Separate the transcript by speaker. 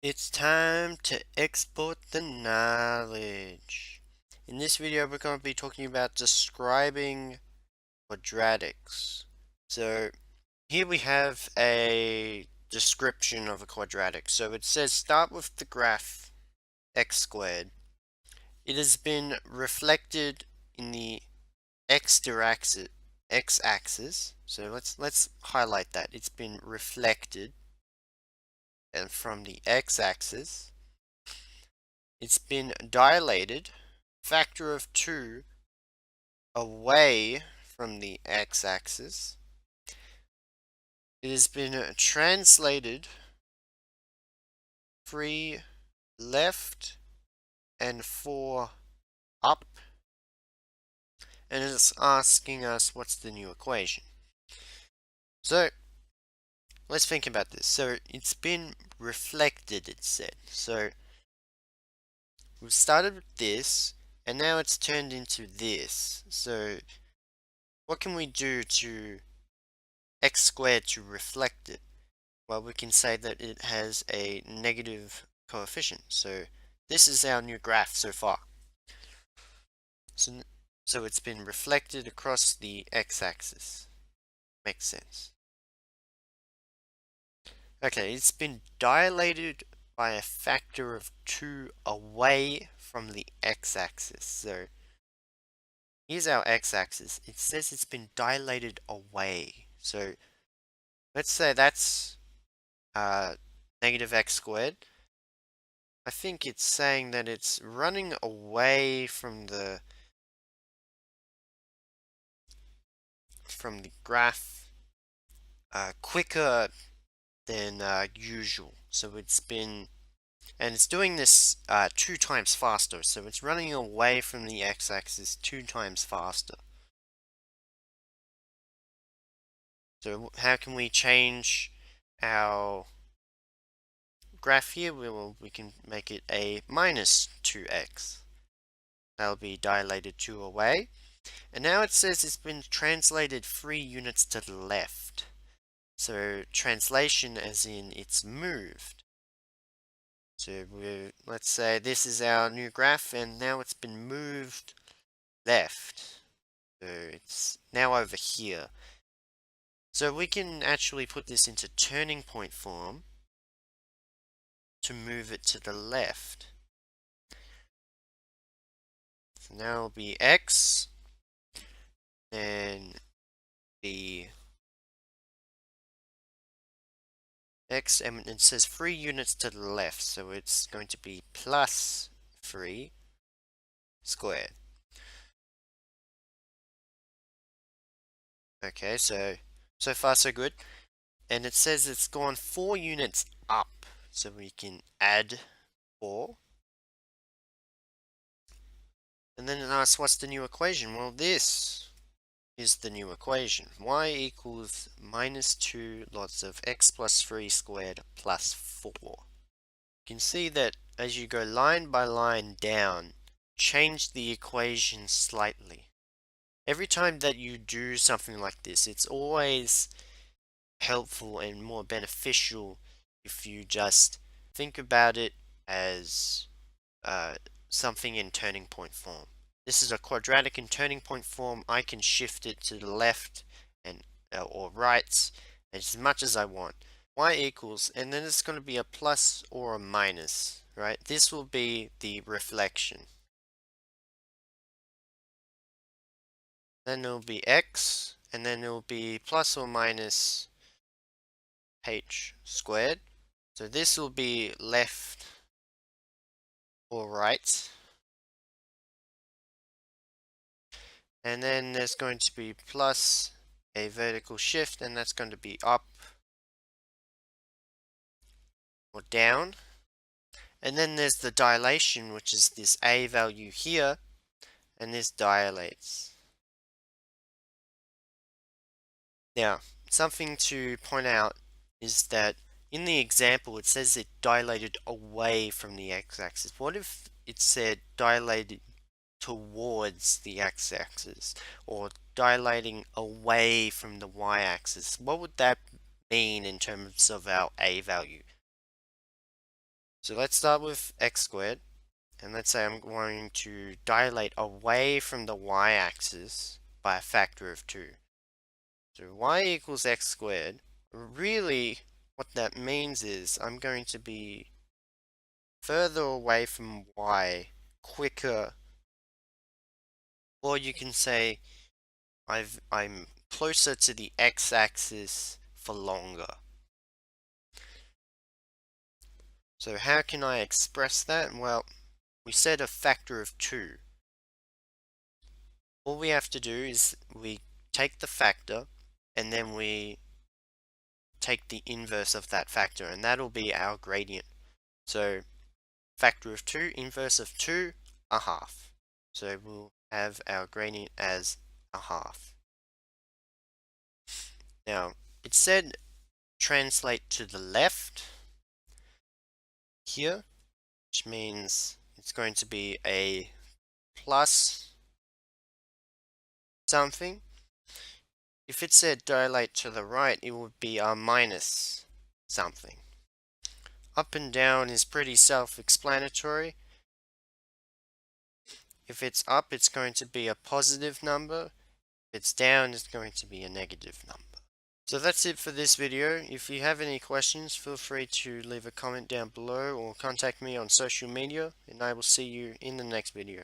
Speaker 1: It's time to export the knowledge. In this video, we're going to be talking about describing quadratics. So here we have a description of a quadratic. So it says start with the graph x squared. It has been reflected in the x-axis. So let's highlight that. It's been reflected and from the x-axis. It's been dilated, factor of 2, away from the x-axis. It has been translated 3 left and 4 up. And it's asking us what's the new equation. So let's think about this. So it's been reflected, it said. So we've started with this, and now it's turned into this. So what can we do to x squared to reflect it? Well, we can say that it has a negative coefficient. So this is our new graph so far. So, so it's been reflected across the x-axis. Makes sense. Okay, it's been dilated by a factor of 2 away from the x-axis. So here's our x-axis. It says it's been dilated away. So let's say that's negative x squared. I think it's saying that it's running away from the graph quicker than usual. So it's doing this 2 times faster. So it's running away from the x-axis 2 times faster. So how can we change our graph here? Well, we can make it a minus 2x. That'll be dilated 2 away. And now it says it's been translated 3 units to the left. So translation as in it's moved. So let's say this is our new graph and now it's been moved left. So it's now over here. So we can actually put this into turning point form to move it to the left. So now it'll be x and the x, and it says 3 units to the left, so it's going to be plus 3 squared. Okay, so far so good. And it says it's gone 4 units up, so we can add 4. And then it asks what's the new equation? Well, this is the new equation. Y equals minus 2 lots of x plus 3 squared plus 4. You can see that as you go line by line down, change the equation slightly. Every time that you do something like this, it's always helpful and more beneficial if you just think about it as something in turning point form. This is a quadratic in turning point form. I can shift it to the left and or right as much as I want. Y equals, and then it's going to be a plus or a minus, right? This will be the reflection. Then it'll be x, and then it'll be plus or minus h squared. So this will be left or right. And then there's going to be plus a vertical shift, and that's going to be up or down. And then there's the dilation, which is this a value here, and this dilates. Now, something to point out is that in the example, it says it dilated away from the x-axis. What if it said dilated towards the x-axis or dilating away from the y-axis? What would that mean in terms of our a value? So let's start with x squared, and let's say I'm going to dilate away from the y-axis by a factor of 2. So y equals x squared. Really, what that means is I'm going to be further away from y quicker, or you can say I'm closer to the x-axis for longer. So how can I express that? Well, we said a factor of 2. All we have to do is we take the factor and then we take the inverse of that factor, and that'll be our gradient. So factor of 2, inverse of 2, a half. So we'll have our gradient as a half. Now, it said translate to the left here, which means it's going to be a plus something. If it said dilate to the right, it would be a minus something. Up and down is pretty self-explanatory. If it's up, it's going to be a positive number. If it's down, it's going to be a negative number. So that's it for this video. If you have any questions, feel free to leave a comment down below or contact me on social media, and I will see you in the next video.